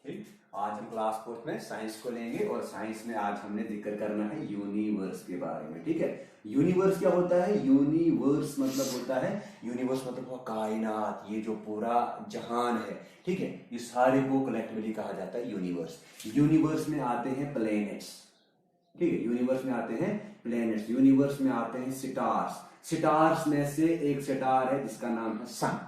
ठीक, आज हम क्लास फोर्थ में साइंस को लेंगे और साइंस में आज हमने जिक्र करना है यूनिवर्स के बारे में। ठीक है, यूनिवर्स क्या होता है? यूनिवर्स मतलब होता है, यूनिवर्स मतलब वो कायनात, ये जो पूरा जहान है। ठीक है, ये सारे को कलेक्टिवली कहा जाता है यूनिवर्स। यूनिवर्स में आते हैं प्लैनेट्स। ठीक है, यूनिवर्स में आते हैं प्लैनेट्स, यूनिवर्स में आते हैं स्टार्स। स्टार्स में से एक स्टार है जिसका नाम है सन।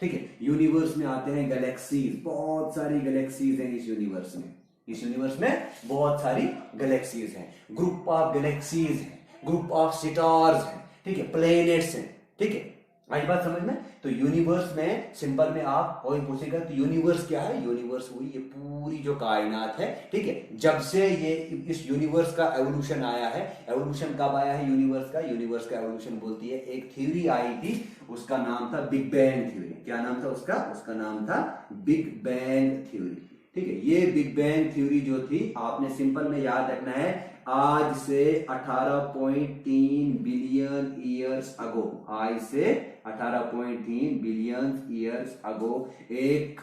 ठीक है, यूनिवर्स में आते हैं गैलेक्सीज, बहुत सारी गैलेक्सीज हैं इस यूनिवर्स में। इस यूनिवर्स में बहुत सारी गैलेक्सीज हैं, ग्रुप ऑफ गैलेक्सीज हैं, ग्रुप ऑफ स्टार्स हैं। ठीक है, प्लैनेट्स हैं। ठीक है, आई बात समझ में? तो यूनिवर्स में सिंपल में आप कोई पूछेगा तो यूनिवर्स क्या है? यूनिवर्स हुई ये पूरी जो कायनात है। ठीक है, जब से ये इस यूनिवर्स का एवोल्यूशन आया है। एवोल्यूशन कब आया है यूनिवर्स का? यूनिवर्स का एवोल्यूशन बोलती है एक थ्योरी आई थी, उसका नाम था बिग बैंग थ्योरी। क्या नाम था उसका? उसका नाम था बिग बैंग थ्योरी। ठीक है, ये बिग बैंग थ्योरी जो थी, आपने सिंपल में याद रखना है, आज से 18.3 बिलियन ईयर्स अगो, आज से 18.3 बिलियन ईयर्स अगो एक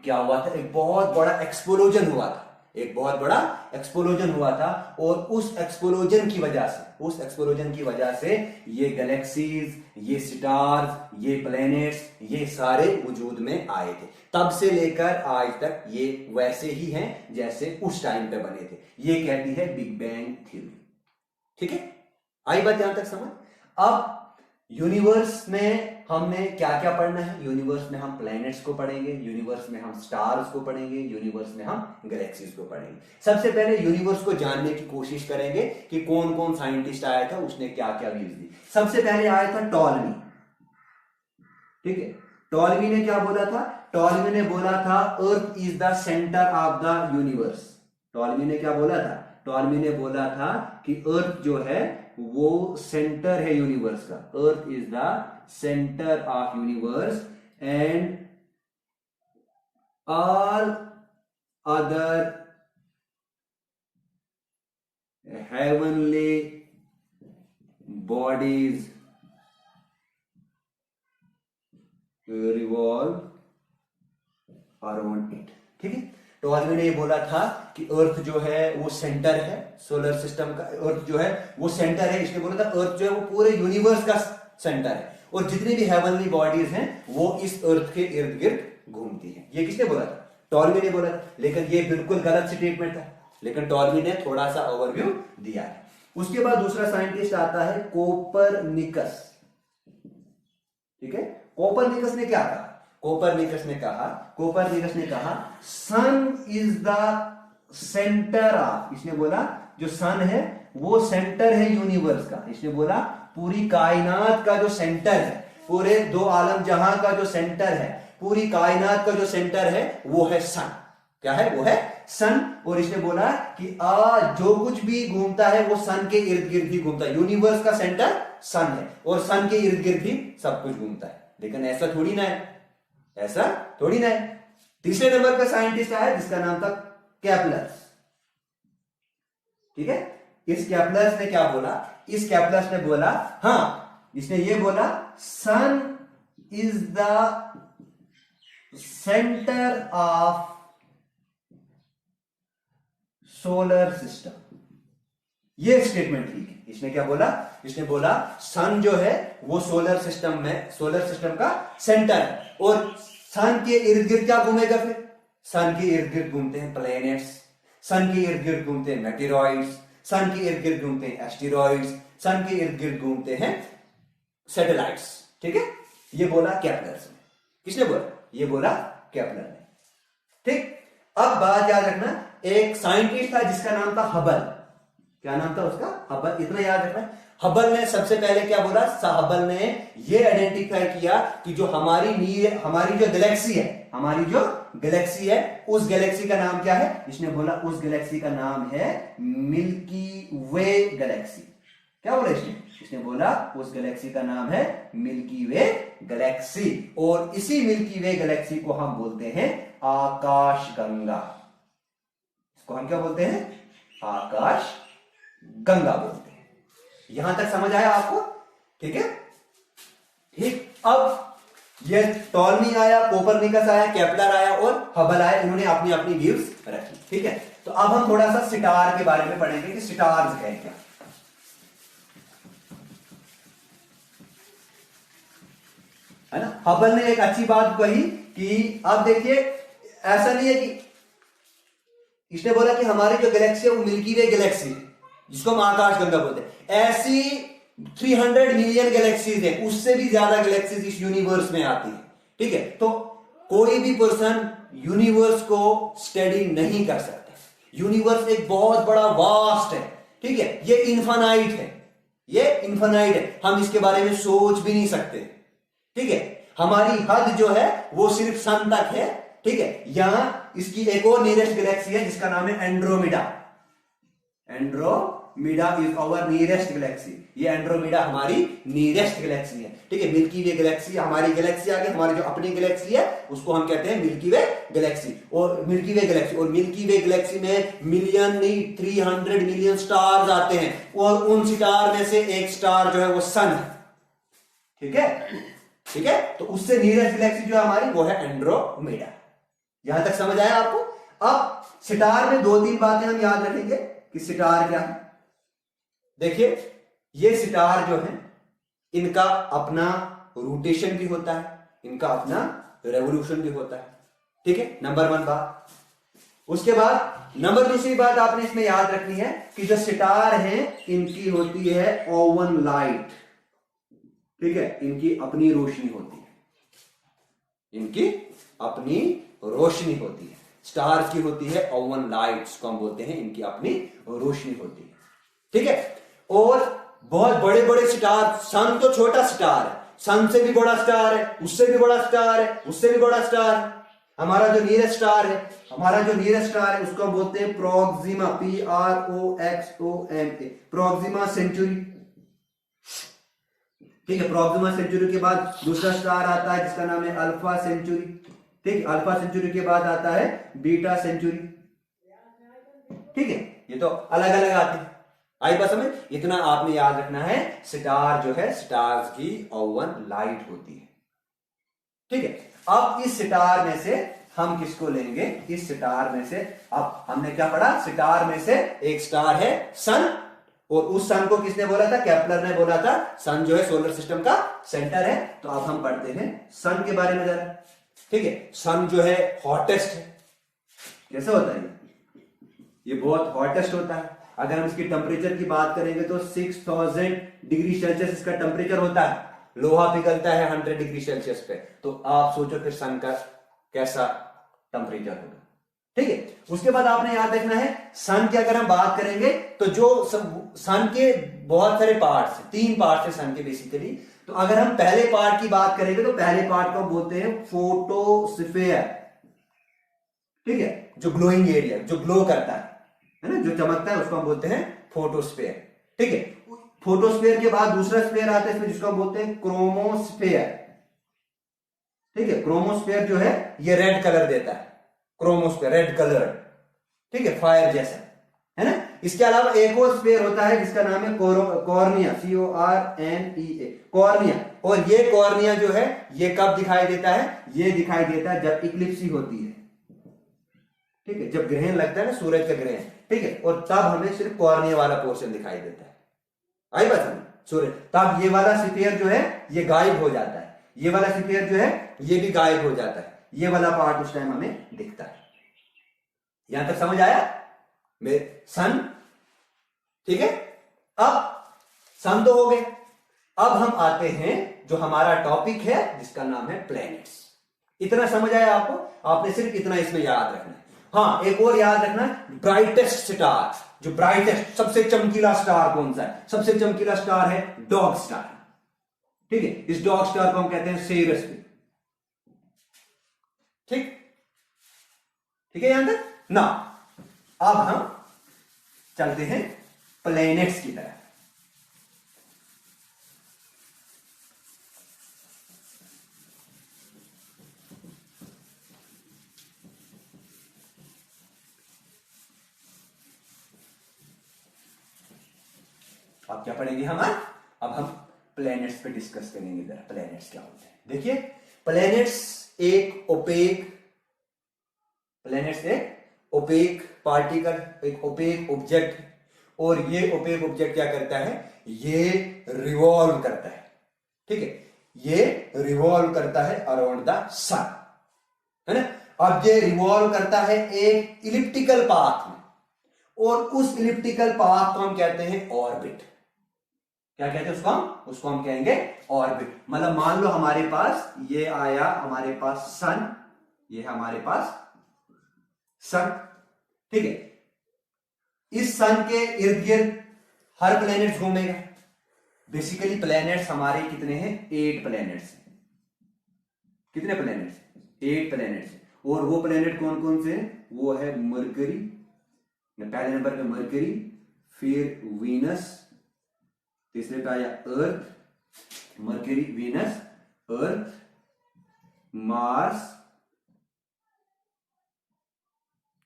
क्या हुआ था? एक बहुत बड़ा एक्सप्लोजन हुआ था। एक बहुत बड़ा एक्सप्लोजन हुआ था और उस एक्सप्लोजन की वजह से, उस एक्सप्लोजन की वजह से ये गैलेक्सीज, ये स्टार्स, ये प्लैनेट्स, ये सारे वजूद में आए थे। तब से लेकर आज तक ये वैसे ही हैं जैसे उस टाइम पे बने थे। ये कहती है बिग बैंग थ्योरी। ठीक है, आई बात यहां तक समझ? अब यूनिवर्स में हमने क्या क्या पढ़ना है? यूनिवर्स में हम प्लैनेट्स को पढ़ेंगे, यूनिवर्स में हम स्टार्स को पढ़ेंगे, यूनिवर्स में हम गैलेक्सीज को पढ़ेंगे। सबसे पहले यूनिवर्स को जानने की कोशिश करेंगे कि कौन कौन साइंटिस्ट आया था, उसने क्या क्या व्यूज दी। सबसे पहले आया था टॉलमी। ठीक है, टॉलमी ने क्या बोला था? टॉलमी ने बोला था अर्थ is the centre of the universe. Ptolemy ने क्या बोला था? टॉलमी ने बोला था कि अर्थ जो है वो सेंटर है यूनिवर्स का। अर्थ is the centre of universe and all other heavenly bodies revolve around it. ठीक है, टॉलमी ने ये बोला था कि अर्थ जो है वो सेंटर है सोलर सिस्टम का। अर्थ जो है वो सेंटर है, इसने बोला था अर्थ जो है वो पूरे यूनिवर्स का सेंटर है और जितनी भी हेवनली बॉडीज हैं वो इस अर्थ के इर्द गिर्द घूमती हैं। ये किसने बोला था? टॉलमी ने बोला था। लेकिन ये बिल्कुल गलत स्टेटमेंट था, लेकिन टॉलमी ने थोड़ा सा ओवरव्यू दिया है। उसके बाद दूसरा साइंटिस्ट आता है कोपरनिकस। ठीक है, कोपरनिकस ने क्या कहा? कोपरनिकस ने कहा सन इज द सेंटर ऑफ, इसने बोला जो सन है वो सेंटर है यूनिवर्स का। इसने बोला पूरी कायनात का जो सेंटर है, पूरे दो आलम जहां का जो सेंटर है, पूरी कायनात का जो सेंटर है वो है सन। क्या है? वो है सन। और इसने बोला कि जो कुछ भी घूमता है वो सन के इर्द गिर्द ही घूमता है। यूनिवर्स का सेंटर सन है और सन के इर्द गिर्द ही सब कुछ घूमता है। लेकिन ऐसा थोड़ी ना है, ऐसा थोड़ी ना है। तीसरे नंबर का साइंटिस्ट आया जिसका नाम था केपलर। ठीक है, इस केपलर ने क्या बोला? इस केपलर ने बोला, हां, इसने ये बोला sun is the centre of solar system. ये स्टेटमेंट ठीक है। इसने क्या बोला? इसने बोला सन जो है वो सोलर सिस्टम में, सोलर सिस्टम का सेंटर है और सन के इर्द गिर्द क्या घूमेगा? फिर सन के इर्द गिर्द घूमते हैं प्लैनेट्स, सन के इर्द गिर्द घूमते हैं मेटेरॉइड्स, सन के इर्द गिर्द घूमते हैं एस्टेरॉइड्स, सन के इर्द गिर्द घूमते हैं सैटेलाइट्स। ठीक है, ये बोला केपलर ने। किसने बोला? ये बोला केपलर ने। ठीक, अब बात याद रखना, एक साइंटिस्ट था जिसका नाम था हबल। क्या नाम था उसका? हबल। इतना याद रखना, हबल ने सबसे पहले क्या बोला? हबल ने ये आइडेंटिफाई किया कि जो हमारी जो गैलेक्सी है, हमारी जो गैलेक्सी है, उस गैलेक्सी का नाम क्या है? इसने बोला उस गैलेक्सी का नाम है मिल्की वे गैलेक्सी। क्या बोला इसने? इसने बोला उस गैलेक्सी का नाम है मिल्की वे गैलेक्सी और इसी मिल्की वे गैलेक्सी को हम बोलते हैं आकाश गंगा। इसको हम क्या बोलते हैं? आकाश गंगा बोलते हैं। यहां तक समझ आया आपको? ठीक है, ठीक। अब ये टॉलमी आया, कोपरनिकस आया, केपलर आया और हबल आया, इन्होंने अपनी अपनी व्यूज रखी। ठीक है, तो अब हम थोड़ा सा सितार के बारे में पढ़ेंगे कि सितार्स है क्या। है ना, हबल ने एक अच्छी बात कही कि अब देखिए ऐसा नहीं है कि इसने बोला कि हमारी जो गैलेक्सी है वो मिल्की वे गैलेक्सी है, जिसको हम आकाश गंगा बोलते हैं। ऐसी 300 मिलियन गैलेक्सीज है, उससे भी ज्यादा गैलेक्सीज इस यूनिवर्स में आती है। ठीक है, तो कोई भी पर्सन यूनिवर्स को स्टडी नहीं कर सकता। यूनिवर्स एक बहुत बड़ा वास्ट है। ठीक है, ये इन्फानाइट है, ये इन्फानाइट है, हम इसके बारे में सोच भी नहीं सकते। ठीक है, हमारी हद जो है वो सिर्फ सन तक है। ठीक है, यहां इसकी एक और नियरेस्ट गैलेक्सी है जिसका नाम है Andromeda. Andromeda is our nearest Galaxy. ये एंड्रोमिडा हमारी नियरेस्ट गैलेक्सी है। ठीक है, मिल्की वे गैलेक्सी हमारी गैलेक्सी आगे, हमारी जो अपनी गैलेक्सी है उसको हम कहते हैं मिल्की वे गैलेक्सी। और मिल्की वे गैलेक्सी, और मिल्की वे गैलेक्सी में मिलियन नहीं 300 मिलियन स्टार्स आते हैं, और उन स्टार में से एक स्टार जो है वो सन है। ठीक है, ठीक है, तो उससे नियरेस्ट गैलेक्सी जो है हमारी वो है एंड्रोमेडा। यहां तक समझ आया आपको। अब सितार में 2-3 बातें हम याद रखेंगे कि सितार क्या है। देखिए, ये सितार जो है इनका अपना रोटेशन भी होता है, इनका अपना रेवोल्यूशन भी होता है। ठीक है, नंबर 1 बात। उसके बाद नंबर 2 बात आपने इसमें याद रखनी है कि जो सितार हैं इनकी होती है ओवन लाइट। ठीक है, इनकी अपनी रोशनी होती है, इनकी अपनी रोशनी होती है। स्टार्स की होती है ओवन लाइट्स को हम बोलते हैं, इनकी अपनी रोशनी होती है। ठीक है, और बहुत बड़े बड़े स्टार, सन तो छोटा स्टार है, सन से भी बड़ा स्टार है, उससे भी बड़ा स्टार है, उससे भी बड़ा स्टार है। हमारा जो नियरेस्ट स्टार है, हमारा जो नियरेस्ट स्टार है उसको हम बोलते हैं प्रोक्सिमा, PROXOMA, प्रोक्सिमा सेंचुरी। ठीक है, प्रोक्सिमा सेंचुरी के बाद दूसरा स्टार आता है जिसका नाम है अल्फा सेंचुरी। ठीक, अल्फा सेंचुरी के बाद आता है बीटा सेंचुरी। ठीक है, ये तो अलग अलग आते हैं। आई बात समझ, इतना आपने याद रखना है। स्टार जो है, स्टार्स की ओवन लाइट होती है। ठीक है, अब इस स्टार में से हम किसको लेंगे? इस स्टार में से अब हमने क्या पढ़ा? स्टार में से एक स्टार है सन, और उस सन को किसने बोला था? केपलर ने बोला था। सन जो है सोलर सिस्टम का सेंटर है। तो अब हम पढ़ते हैं सन के बारे में जरा। ठीक है, सन जो है हॉटेस्ट है। कैसे होता है ये बहुत हॉटेस्ट होता है। अगर हम इसकी टेम्परेचर की बात करेंगे तो 6000 डिग्री सेल्सियस इसका टेम्परेचर होता है। लोहा पिघलता है 100 डिग्री सेल्सियस पे। तो आप सोचो फिर सन का कैसा टेम्परेचर होगा। ठीक है, उसके बाद आपने याद रखना है सन की अगर हम बात करेंगे तो जो सन के बहुत सारे पार्ट्स हैं, 3 पार्ट्स हैं सन के बेसिकली। तो अगर हम पहले पार्ट की बात करेंगे तो पहले पार्ट को बोलते हैं फोटोस्फीयर। ठीक है, जो ग्लोइंग एरिया, जो ग्लो करता है ना, जो चमकता है, उसको हम बोलते हैं फोटोस्फीयर। ठीक है, फोटोस्फीयर के बाद दूसरा स्फीयर आता है इसमें, जिसको हम बोलते हैं क्रोमोस्फीयर। ठीक है, क्रोमोस्फीयर जो है ये रेड कलर देता है, क्रोमोस्फीयर रेड कलर। ठीक है, फायर जैसा, है ना। इसके अलावा एक और स्फीयर होता है जिसका नाम है कॉर्निया, CORNEA, कॉर्निया। और ये कॉर्निया जो है ये कब दिखाई देता है? ये दिखाई देता है जब इक्लिप्सी होती है। ठीक है, जब ग्रहण लगता है ना, सूरज का ग्रहण। ठीक है, और तब हमें सिर्फ कॉर्निया वाला पोर्शन दिखाई देता है। आई बात समझ? सूरज, तब ये वाला स्फीयर जो है ये गायब हो जाता है, ये वाला स्फीयर जो है ये भी गायब हो जाता है। ये वाला पार्ट उस टाइम हमें दिखता है। यहां तक समझ आया सन? ठीक है, अब सन तो हो गए। अब हम आते हैं जो हमारा टॉपिक है जिसका नाम है प्लैनेट्स। इतना समझ आया आपको? आपने सिर्फ इतना इसमें याद रखना है। हाँ, एक और याद रखना, ब्राइटेस्ट स्टार, जो ब्राइटेस्ट सबसे चमकीला स्टार कौन सा है? सबसे चमकीला स्टार है डॉग स्टार। ठीक है, इस डॉग स्टार को हम कहते हैं सेरस भी। ठीक, ठीक है, यहां तक ना। अब हम चलते हैं प्लैनेट्स की तरफ। अब क्या पढ़ेंगे हम? अब हम प्लैनेट्स पे डिस्कस करेंगे जरा, प्लैनेट्स क्या होते हैं। देखिए, प्लैनेट्स एक ओपेक पार्टिकल, एक ओपेक ऑब्जेक्ट, और ये ओपेक ऑब्जेक्ट क्या करता है, ये रिवॉल्व करता है, ठीक है, ये रिवॉल्व करता है अराउंड द सन, है ना। अब ये रिवॉल्व करता है एक इलिप्टिकल पाथ में, और उस इलिप्टिकल पाथ को हम कहते हैं ऑर्बिट। क्या कहते हैं उसको हम कहेंगे ऑर्बिट। मतलब मान लो हमारे पास ये आया, हमारे पास सन, ये है हमारे पास सन, ठीक है। इस सन के इर्द गिर्द हर प्लैनेट घूमेगा। बेसिकली प्लैनेट्स हमारे कितने हैं, 8 प्लैनेट्स। कितने प्लैनेट्स, 8 प्लैनेट्स। और वो प्लैनेट कौन कौन से हैं, वो है मरकरी, पहले नंबर पे मरकरी, फिर वीनस, तीसरे पे आया अर्थ, mercury, Venus, Earth, Mars,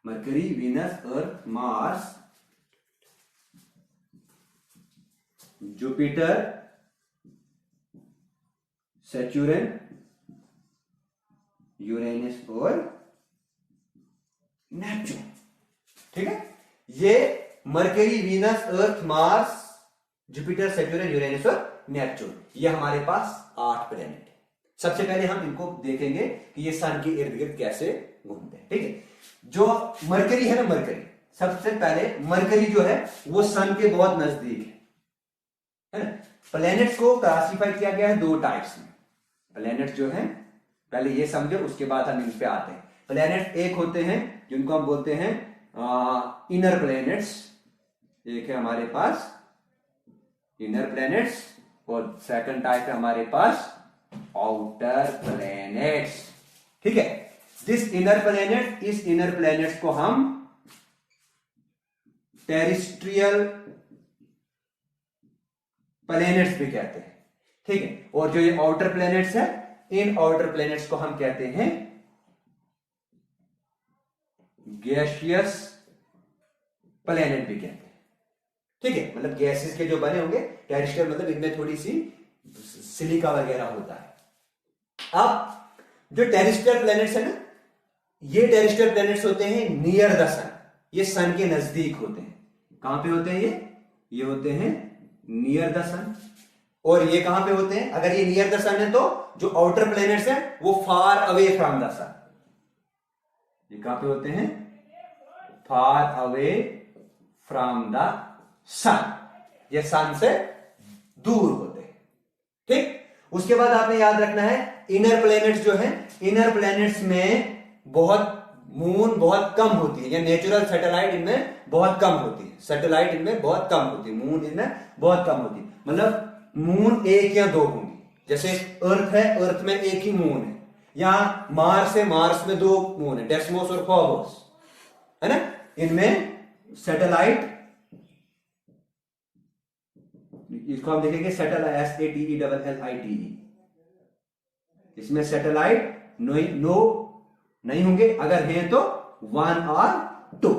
mercury, Venus, Earth, Mars, Jupiter, Saturn, Uranus और नेपच्यून, ठीक है। ये mercury, Venus, Earth, Mars, Jupiter, Saturn, Uranus और नेपच्यून, ये हमारे पास 8 प्लैनेट है। सबसे पहले हम इनको देखेंगे कि ये सन के इर्द गिर्द कैसे घूमते हैं, ठीक है। जो मरकरी है ना, मरकरी, सबसे पहले मरकरी जो है वो सन के बहुत नजदीक है ना। प्लैनेट्स को क्लासिफाई किया गया है 2 टाइप्स में। प्लैनेट्स जो है, पहले ये समझो, उसके बाद हम इन पे आते हैं। प्लैनेट एक होते हैं जिनको हम बोलते हैं इनर प्लैनेट्स, एक है हमारे पास इनर प्लैनेट्स, और सेकंड टाइप है हमारे पास आउटर प्लैनेट्स, ठीक है। दिस इनर प्लैनेट, इस इनर प्लैनेट्स को हम टेरेस्ट्रियल प्लैनेट्स भी कहते हैं, ठीक है। और जो ये आउटर प्लैनेट्स है, इन आउटर प्लैनेट्स को हम कहते हैं गैसियस प्लैनेट भी कहते हैं, ठीक है। मतलब गैसेस के जो बने होंगे, टेरेस्ट्रियल मतलब इनमें थोड़ी सी सिलिका वगैरह होता है। अब जो टेरेस्ट्रियल प्लैनेट्स है ना, ये टेरेस्ट्रियल प्लैनेट्स होते हैं नियर द सन, ये सन के नजदीक होते हैं। कहां पे होते हैं ये होते हैं नियर द सन। और ये कहां पे होते हैं, अगर ये नियर द सन है तो जो आउटर प्लैनेट्स है वो फार अवे फ्रॉम द सन। ये कहां पे होते हैं, फार अवे फ्रॉम द सन, ये सन से दूर होते हैं, ठीक। उसके बाद आपने याद रखना है इनर प्लैनेट्स जो है, इनर प्लैनेट्स में बहुत मून बहुत कम होती है, या नेचुरल सैटेलाइट इनमें बहुत कम होती है। सैटेलाइट इनमें बहुत कम होती है, मून इनमें बहुत कम होती है। मतलब मून 1 या 2 होंगी। जैसे अर्थ है, अर्थ में 1 ही मून है। यहां मार्स है, मार्स में 2 मून है, डेस्मोस और फोबोस, है ना। इनमें सैटेलाइट, इसको हम देखेंगे सैटेलाइट, SATELLITE, इसमें सैटेलाइट नहीं होंगे, अगर हैं तो 1 और 2,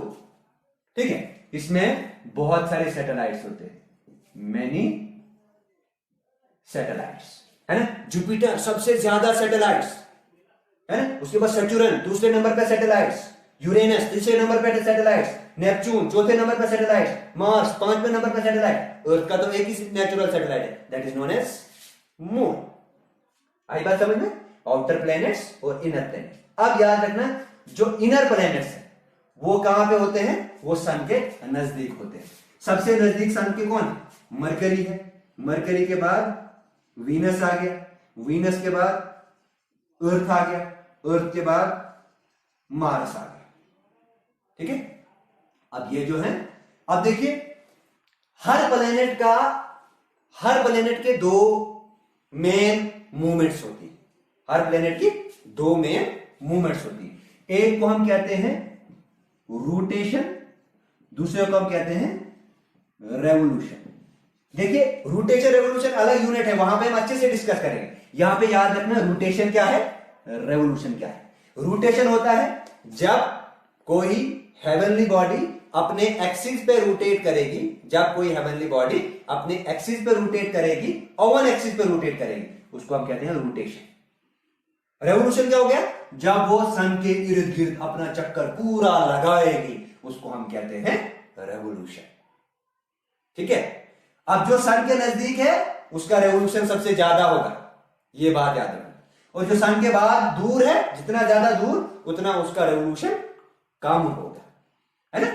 ठीक है। इसमें बहुत सारे सैटेलाइट्स होते हैं, मैनी सैटेलाइट्स, है ना। जुपिटर सबसे ज्यादा सैटेलाइट्स, है ना। उसके बाद सैटर्न दूसरे नंबर पे सैटेलाइट्स, यूरेनस तीसरे नंबर पे सैटेलाइट्स, नेपच्यून चौथे नंबर पे सैटेलाइट, मार्स 5वें नंबर पे सैटेलाइट, अर्थ का तो एक ही नेचुरल सैटेलाइट है, that is known as moon. आई बात समझ में, आउटर प्लैनेट्स और इनर प्लैनेट्स। अब याद रखना, जो इनर प्लैनेट्स है वो कहां पे होते हैं, वो सन के नजदीक होते हैं। सबसे नजदीक सन के कौन है, मरकरी है, मरकरी के बाद वीनस आ गया, वीनस के बाद अर्थ आ गया, अर्थ के बाद मार्स आ गया, ठीक है। अब ये जो है, अब देखिए हर प्लेनेट के 2 मेन मूवमेंट्स होती है, हर प्लेनेट की 2 मेन मूवमेंट्स होती है। एक को हम कहते हैं रोटेशन, दूसरे को हम कहते हैं रेवोल्यूशन। देखिए रोटेशन रेवोल्यूशन अलग यूनिट है, वहां पे हम अच्छे से डिस्कस करेंगे। यहां पे याद रखना रोटेशन क्या है, रेवोल्यूशन क्या है। रोटेशन होता है जब कोई हेवनली बॉडी अपने एक्सिस पे रोटेट करेगी, जब कोई हेवनली बॉडी अपने एक्सिस पे रोटेट करेगी और वन एक्सिस पे रोटेट करेगी, उसको हम कहते हैं रोटेशन, रेवोल्यूशन क्या हो गया? जब वो सन के इर्द गिर्द अपना चक्कर पूरा लगाएगी, उसको हम कहते हैं रेवोल्यूशन। ठीक है, अब जो सन के नजदीक है उसका रेवोल्यूशन सबसे ज्यादा होगा, ये बात याद रखना। और जो सन के बाद दूर है, जितना ज्यादा दूर उतना उसका रेवोल्यूशन कम होगा, है ना।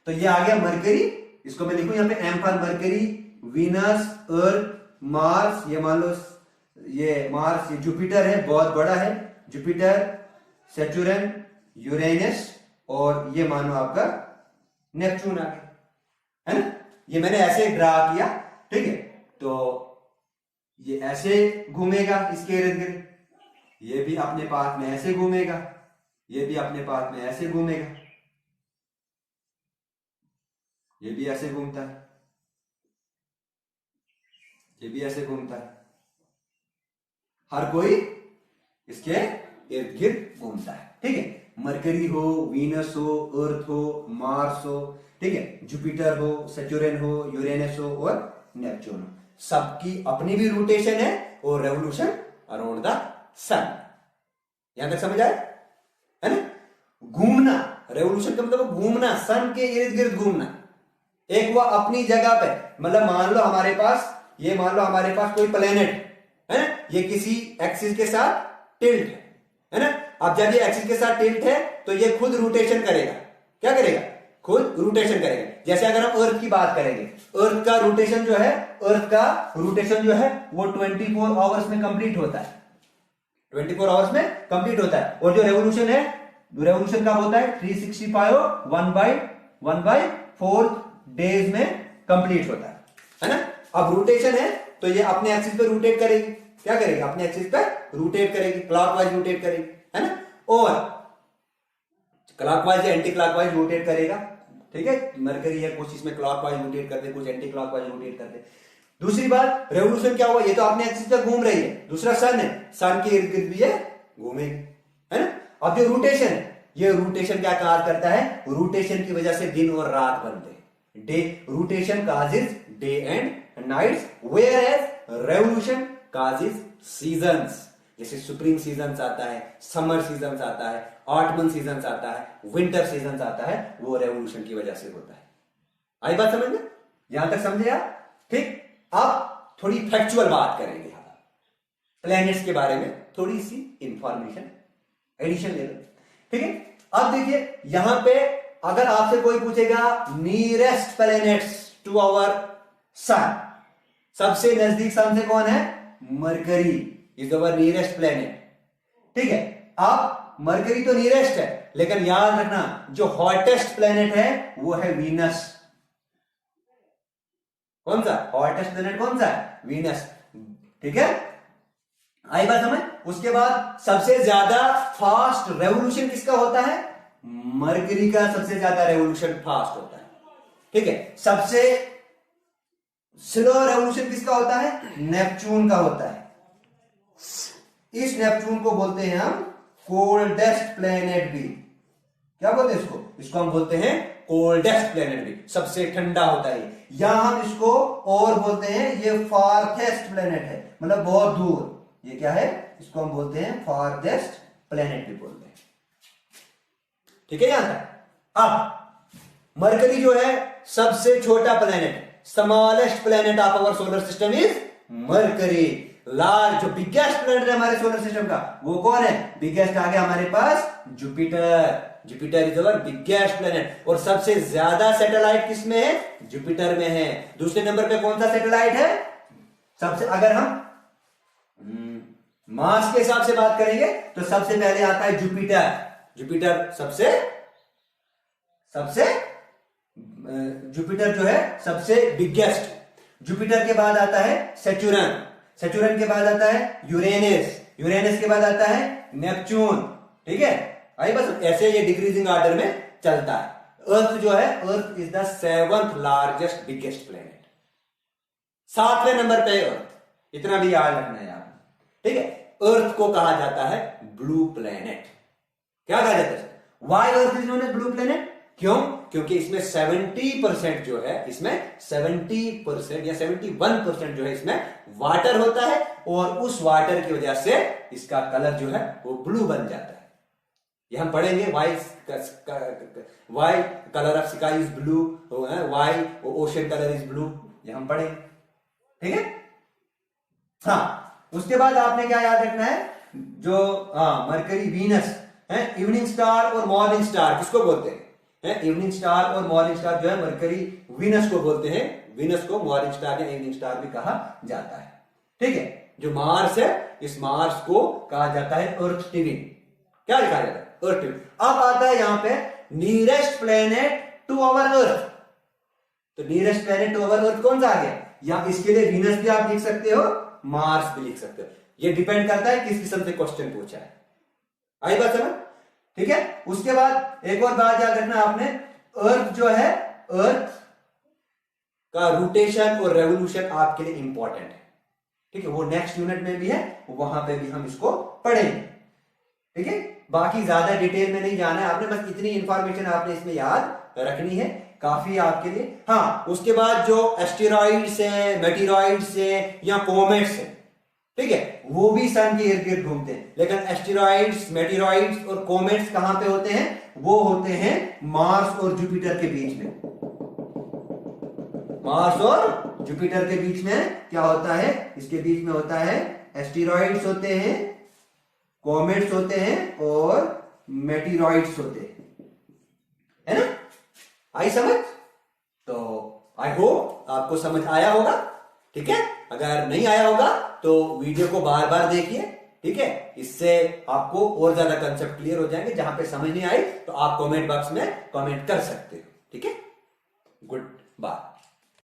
तो ये आ गया मरकरी, इसको मैं लिखूं यहां पे M for Mercury, Venus, Earth, Mars, ये मान लो ये मार्स, ये जुपिटर है, बहुत बड़ा है, जुपिटर, सैटर्न, यूरेनस, और ये मानो आपका नेपच्यून आ गया, है ना। ये मैंने ऐसे ड्रा किया, ठीक है। तो ये ऐसे घूमेगा इसके इर्द गिर्द, ये भी अपने पाथ में ऐसे घूमेगा, ये भी अपने पाथ में ऐसे घूमेगा, ये भी ऐसे घूमता है, ये भी ऐसे घूमता है, हर कोई इसके इर्द गिर्द घूमता है, ठीक है। मरकरी हो, वीनस हो, अर्थ हो, मार्स हो, ठीक है, जुपिटर हो, सैटर्न हो, यूरेनस हो और नेपच्यून हो, सबकी अपनी भी रोटेशन है और रेवोल्यूशन अराउंड द सन। यहां तक समझ आए, है ना। घूमना, रेवोल्यूशन का मतलब घूमना, सन के इर्द गिर्द घूमना। एक वो अपनी जगह पे, मतलब मान लो हमारे पास, ये मान लो हमारे पास कोई प्लेनेट है ना, ये किसी एक्सिस के साथ टिल्ट है ना। अब जब ये एक्सिस के साथ टिल्ट है तो ये खुद रोटेशन करेगा, क्या करेगा? खुद रोटेशन करेगा। जैसे अगर हम अर्थ की बात करेंगे, अर्थ का रोटेशन जो है, अर्थ का रोटेशन जो है वो 24 आवर्स में कंप्लीट होता है, 24 आवर्स में कंप्लीट होता है। और जो रेवोल्यूशन है, रेवोल्यूशन कब होता है? 365 1/4 डेज में कंप्लीट होता है ना। अब रोटेशन है तो ये अपने एक्सिस पे रोटेट करेगी, क्या करेगी? अपने एक्सिस पे रोटेट करेगी, क्लॉकवाइज रोटेट करेगी, है ना। और क्लॉकवाइज या एंटी क्लॉकवाइज रोटेट करेगा, ठीक है। मरकरी है, कुछ इसमें क्लॉकवाइज रोटेट करते, कुछ एंटी क्लॉकवाइज रोटेट करते। दूसरी बात, रेवोल्यूशन क्या हुआ? ये तो अपने एक्सिस पे घूम रही है, दूसरा सन है, सन के इर्द गिर्द भी ये घूमेगी, है ना। अब जो रोटेशन है, ये रोटेशन क्या कार्य करता है? रोटेशन की वजह से दिन और रात बनते हैं। Day rotation causes day and nights, whereas revolution causes seasons. जैसे स्प्रिंग सीजन आता है, समर सीजन आता है, ऑटमन सीजन आता है, विंटर सीजन आता है, वो रेवोल्यूशन की वजह से होता है। आई बात समझ में? यहां तक समझे आप? ठीक। अब थोड़ी फैक्चुअल बात करेंगे हम प्लैनेट्स के बारे में, थोड़ी सी इंफॉर्मेशन एडिशन ले लो, ठीक है। अब देखिए यहां पे अगर आपसे कोई पूछेगा नियरेस्ट प्लैनेट्स टू आवर सन, सबसे नजदीक सन से कौन है? Mercury is our nearest planet, ठीक है। अब मरकरी तो नियरेस्ट है, लेकिन याद रखना जो हॉटेस्ट प्लैनेट है वो है वीनस। कौन सा हॉटेस्ट प्लैनेट? कौन सा है? वीनस, ठीक है। आई बात समझ? उसके बाद सबसे ज्यादा फास्ट रेवोल्यूशन किसका होता है? मरकरी का सबसे ज्यादा रेवोल्यूशन फास्ट होता है, ठीक है। सबसे स्लो रेवोल्यूशन किसका होता है? नेपच्यून का होता है। इस नेपच्यून को बोलते हैं हम कोल्डेस्ट प्लैनेट भी। क्या बोलते हैं इसको? इसको हम बोलते हैं कोल्डेस्ट प्लैनेट भी, सबसे ठंडा होता है। या हम इसको और बोलते हैं ये फार्थेस्ट प्लैनेट है, मतलब बहुत दूर। ये क्या है? इसको हम बोलते हैं फार्थेस्ट प्लैनेट भी बोलते हैं, ठीक है। यहां तक। अब मरकरी जो है सबसे छोटा planet, smallest planet of our solar system is Mercury. Large, जो बिगेस्ट प्लैनेट है हमारे सोलर सिस्टम का, वो कौन है? बिगेस्ट आ गया हमारे पास Jupiter. Jupiter is our biggest planet. और सबसे ज्यादा सैटेलाइट किसमें है? जुपिटर में है। दूसरे नंबर पे कौन सा सैटेलाइट है? सबसे, अगर हम मास के हिसाब से बात करेंगे तो सबसे पहले आता है जुपिटर। जुपिटर सबसे जुपिटर जो है सबसे बिगेस्ट। जुपिटर के बाद आता है सैटर्न, सैटर्न के बाद आता है यूरेनस, यूरेनस के बाद आता है नेपच्यून, ठीक है। आई बस ऐसे ये डिक्रीजिंग ऑर्डर में चलता है। अर्थ जो है, earth is the 7th largest biggest planet, 7वें नंबर पे अर्थ। इतना भी याद रखना है आपको, ठीक है। अर्थ को कहा जाता है ब्लू प्लेनेट। क्या कहा जाता है? Why Earth is known as blue planet? क्यों? क्योंकि इसमें 70% जो है, इसमें 70% या 71% जो है इसमें वाटर होता है, और उस वाटर की वजह से इसका कलर जो है वो ब्लू बन जाता है। ये हम पढ़ेंगे, why colour of sky is blue, why ocean colour is blue, ये हम पढ़ेंगे, ठीक है। हाँ, उसके बाद आपने क्या याद रखना है, जो मरकरी वीनस है, इवनिंग स्टार और मॉर्निंग स्टार किसको बोलते हैं? इवनिंग स्टार और मॉर्निंग स्टार जो है मरकरी वीनस को बोलते हैं। वीनस को मॉर्निंग स्टार या इवनिंग स्टार भी कहा जाता है, ठीक है। जो मार्स है, इस मार्स को कहा जाता है अर्थ ट्विन। क्या लिखा जाता है? अर्थ ट्विन। अब आता है यहां पे नियरेस्ट प्लेनेट टू अवर अर्थ। तो नियरेस्ट प्लेनेट टू अवर अर्थ कौन सा आ गया? या इसके लिए वीनस भी आप लिख सकते हो, मार्स भी लिख सकते हो, ये डिपेंड करता है किस किस्म से क्वेश्चन पूछा है। आई बात समझ? ठीक है। उसके बाद एक और बात याद रखना आपने, अर्थ जो है, अर्थ का रोटेशन और रेवोल्यूशन आपके लिए इंपॉर्टेंट है, ठीक है। वो नेक्स्ट यूनिट में भी है, वहां पे भी हम इसको पढ़ेंगे, ठीक है। बाकी ज्यादा डिटेल में नहीं जाना है आपने, बस इतनी इंफॉर्मेशन आपने इसमें याद रखनी है, काफी आपके लिए। हाँ, उसके बाद जो एस्टेरॉइड्स है, मेटेरॉइड्स है या कॉमेट्स है, ठीक है, वो भी सन के इर्द गिर्द घूमते हैं। लेकिन एस्टेरॉइड्स, मेटेरॉइड्स और कॉमेट्स कहां पे होते हैं? वो होते हैं मार्स और जुपिटर के बीच में। मार्स और जुपिटर के बीच में क्या होता है? इसके बीच में होता है एस्टेरॉइड्स होते हैं, कॉमेट्स होते हैं और मेटेरॉइड्स होते हैं, है ना? आई समझ? तो आई होप आपको समझ आया होगा, ठीक है। अगर नहीं आया होगा तो वीडियो को बार बार देखिए, ठीक है। इससे आपको और ज्यादा कंसेप्ट क्लियर हो जाएंगे। जहां पे समझ नहीं आई तो आप कमेंट बॉक्स में कमेंट कर सकते हो, ठीक है। Good bye.